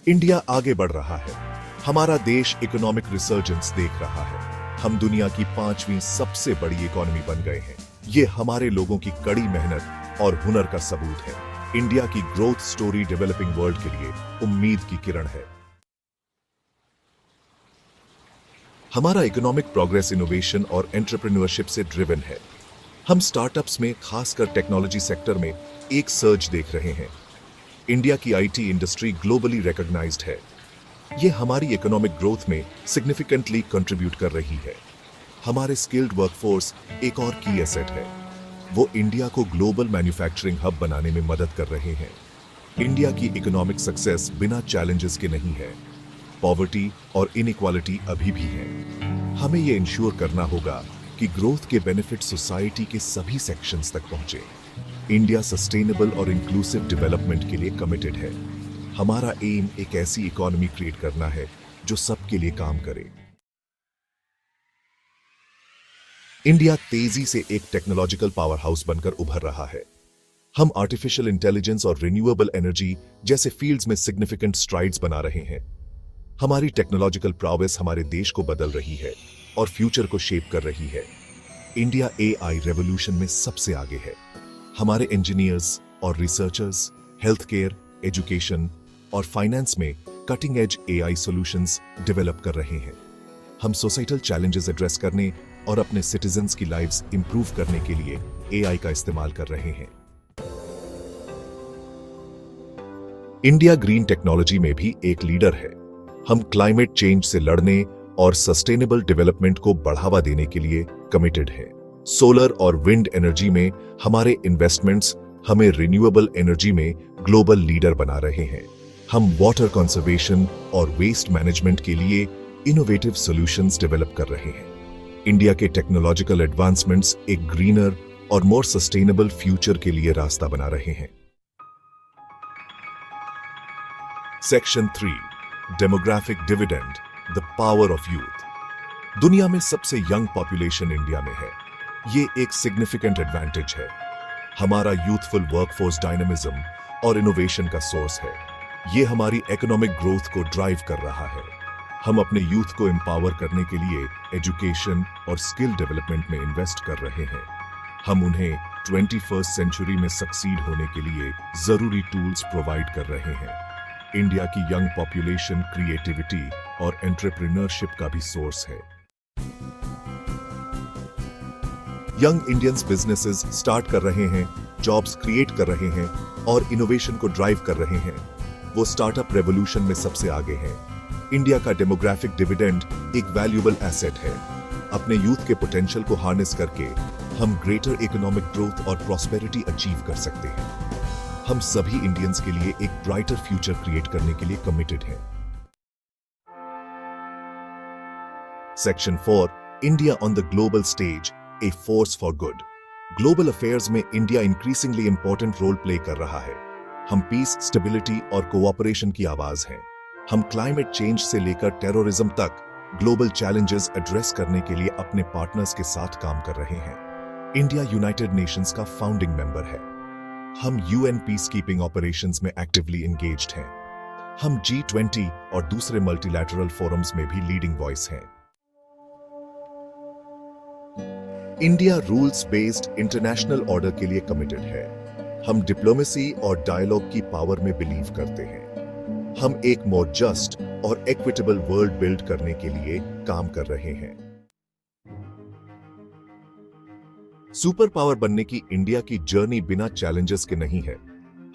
India आगे बढ़ रहा है। हमारा देश इकोनॉमिक रिसर्जेंस देख रहा है। हम दुनिया की 5वीं सबसे बड़ी इकोनॉमी बन गए हैं। ये हमारे लोगों की कड़ी मेहनत और हुनर का सबूत है। इंडिया की ग्रोथ स्टोरी डेवलपिंग वर्ल्ड के लिए उम्मीद की किरण है। हमारा इकोनॉमिक प्रोग्रेस इनोवेशन और एंटरप्रेन्योरशिप से ड्रिवन है। हम स्टार्टअप्स में, खासकर टेक्नोलॉजी सेक्टर में, एक सर्ज देख रहे हैं। इंडिया की आईटी इंडस्ट्री ग्लोबली रिकॉग्नाइज्ड है। यह हमारी इकोनॉमिक ग्रोथ में सिग्निफिकेंटली कंट्रीब्यूट कर रही है। हमारे स्किल्ड वर्कफोर्स एक और की एसेट है। वो इंडिया को ग्लोबल मैन्युफैक्चरिंग हब बनाने में मदद कर रहे हैं। इंडिया की इकोनॉमिक सक्सेस बिना चैलेंजेस के नहीं है। पॉवर्टी और इनइक्वालिटी अभी भी है। हमें यह इंश्योर करना होगा कि ग्रोथ के बेनिफिट सोसाइटी के सभी सेक्शंस तक पहुंचे। इंडिया सस्टेनेबल और इंक्लूसिव डेवलपमेंट के लिए कमिटेड है। हमारा एम एक ऐसी इकोनॉमी क्रिएट करना है जो सबके लिए काम करे। इंडिया तेजी से एक टेक्नोलॉजिकल पावर हाउस बनकर उभर रहा है। हम आर्टिफिशियल इंटेलिजेंस और रिन्यूएबल एनर्जी जैसे फील्ड्स में सिग्निफिकेंट स्ट्राइड्स बना रहे हैं। हमारी टेक्नोलॉजिकल प्रोग्रेस हमारे देश को बदल रही है और फ्यूचर को शेप कर रही है। इंडिया एआई रेवोल्यूशन में सबसे आगे है। हमारे इंजीनियर्स और रिसर्चर्स हेल्थ केयर, एजुकेशन और फाइनेंस में cutting edge AI solutions develop कर रहे हैं। हम सोसाइटल चैलेंजेस एड्रेस करने और अपने सिटीजन्स की लाइव्स इंप्रूव करने के लिए एआई का इस्तेमाल कर रहे हैं। इंडिया ग्रीन टेक्नोलॉजी में भी एक लीडर है। हम क्लाइमेट चेंज से लड़ने और सस्टेनेबल डेवलपमेंट को बढ़ावा देने के लिए कमिटेड हैं। सोलर और विंड एनर्जी में हमारे इन्वेस्टमेंट्स हमें रिन्यूएबल एनर्जी में ग्लोबल लीडर बना रहे हैं। हम वाटर कंजर्वेशन और वेस्ट मैनेजमेंट के लिए इनोवेटिव सॉल्यूशंस डेवलप कर रहे हैं। इंडिया के टेक्नोलॉजिकल एडवांसमेंट्स एक ग्रीनर और मोर सस्टेनेबल फ्यूचर के लिए रास्ता बना रहे हैं। Section 3, demographic dividend, the power of youth. दुनिया में सबसे यंग पॉपुलेशन इंडिया में है। ये एक सिग्निफिकेंट एडवांटेज है। हमारा यूथफुल वर्कफोर्स डायनामिज्म और इनोवेशन का सोर्स है। ये हमारी इकोनॉमिक ग्रोथ को ड्राइव कर रहा है। हम अपने यूथ को एम्पावर करने के लिए एजुकेशन और स्किल डेवलपमेंट में इन्वेस्ट कर रहे हैं। हम उन्हें 21st सेंचुरी में सक्सीड होने के लिए जरूरी टूल्स प्रोवाइड कर रहे हैं। इंडिया की यंग पॉपुलेशन क्रिएटिविटी और एंटरप्रेन्योरशिप का भी सोर्स है। यंग इंडियंस बिजनेसेस स्टार्ट कर रहे हैं, जॉब्स क्रिएट कर रहे हैं और इनोवेशन को ड्राइव कर रहे हैं। वो स्टार्टअप रेवोल्यूशन में सबसे आगे हैं। इंडिया का डेमोग्राफिक डिविडेंड एक वैल्यूएबल एसेट है। अपने यूथ के पोटेंशियल को हार्नेस करके हम ग्रेटर इकोनॉमिक ग्रोथ और प्रॉस्पेरिटी अचीव कर सकते हैं। हम सभी इंडियंस के लिए एक ब्राइटर फ्यूचर क्रिएट करने के लिए कमिटेड हैं। Section 4, India on the global stage, a force for good. Global affairs में India increasingly important role play कर रहा है। हम पीस, स्टेबिलिटी और कोऑपरेशन की आवाज हैं। हम क्लाइमेट चेंज से लेकर टेररिज्म तक ग्लोबल चैलेंजेस एड्रेस करने के लिए अपने पार्टनर्स के साथ काम कर रहे हैं। इंडिया यूनाइटेड नेशंस का फाउंडिंग मेंबर है। हम यूएन पीस कीपिंग ऑपरेशंस में एक्टिवली एंगेज्ड हैं। हम G20 और दूसरे मल्टीलैटरल फोरम्स में भी लीडिंग वॉइस हैं। India rules based international order के लिए कमिटेड है। हम डिप्लोमेसी और डायलॉग की पावर में बिलीव करते हैं। हम एक मोर जस्ट और इक्विटेबल वर्ल्ड बिल्ड करने के लिए काम कर रहे हैं। सुपर पावर बनने की इंडिया की जर्नी बिना चैलेंजेस के नहीं है।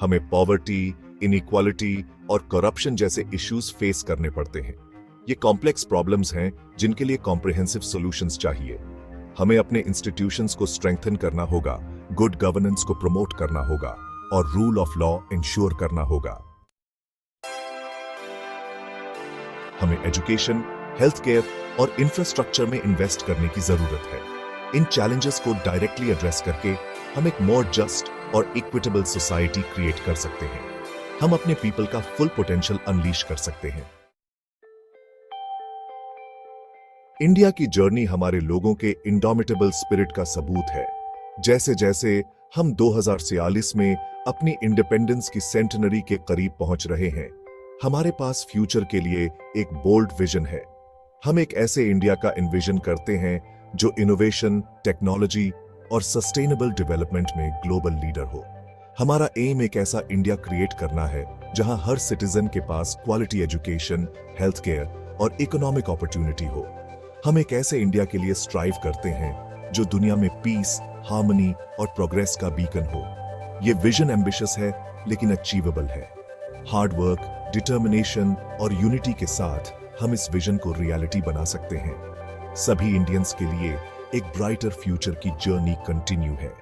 हमें पॉवर्टी, इनइक्वालिटी और करप्शन जैसे इश्यूज फेस करने पड़ते हैं। ये कॉम्प्लेक्स प्रॉब्लम्स हैं जिनके लिए कॉम्प्रिहेंसिव सॉल्यूशंस चाहिए। हमें अपने इंस्टीट्यूशंस को स्ट्रेंथन करना होगा, गुड गवर्नेंस को प्रमोट करना होगा और रूल ऑफ लॉ इंश्योर करना होगा। हमें एजुकेशन, हेल्थ केयर और इंफ्रास्ट्रक्चर में इन्वेस्ट करने की जरूरत है। इन चैलेंजेस को डायरेक्टली एड्रेस करके हम एक मोर जस्ट और इक्विटेबल सोसाइटी क्रिएट कर सकते हैं। हम अपने पीपल का फुल पोटेंशियल अनलीश कर सकते हैं। इंडिया की जर्नी हमारे लोगों के इंडोमिटेबल स्पिरिट का सबूत है। जैसे जैसे हम 2046 में अपनी इंडिपेंडेंस की सेंटेनरी के करीब पहुंच रहे हैं, हमारे पास फ्यूचर के लिए एक बोल्ड विजन है। हम एक ऐसे इंडिया का इन्विजन करते हैं जो इनोवेशन, टेक्नोलॉजी और सस्टेनेबल डेवलपमेंट में ग्लोबल लीडर हो। हमारा एम एक ऐसा इंडिया क्रिएट करना है जहां हर सिटीजन के पास क्वालिटी एजुकेशन, हेल्थ केयर और इकोनॉमिक अपॉर्चुनिटी हो। हम एक ऐसे इंडिया के लिए स्ट्राइव करते हैं जो दुनिया में पीस, हार्मनी और प्रोग्रेस का बीकन हो। ये विजन एम्बिशियस है लेकिन अचीवेबल है। हार्ड वर्क, डिटर्मिनेशन और यूनिटी के साथ हम इस विजन को रियलिटी बना सकते हैं। सभी इंडियंस के लिए एक ब्राइटर फ्यूचर की जर्नी कंटिन्यू है।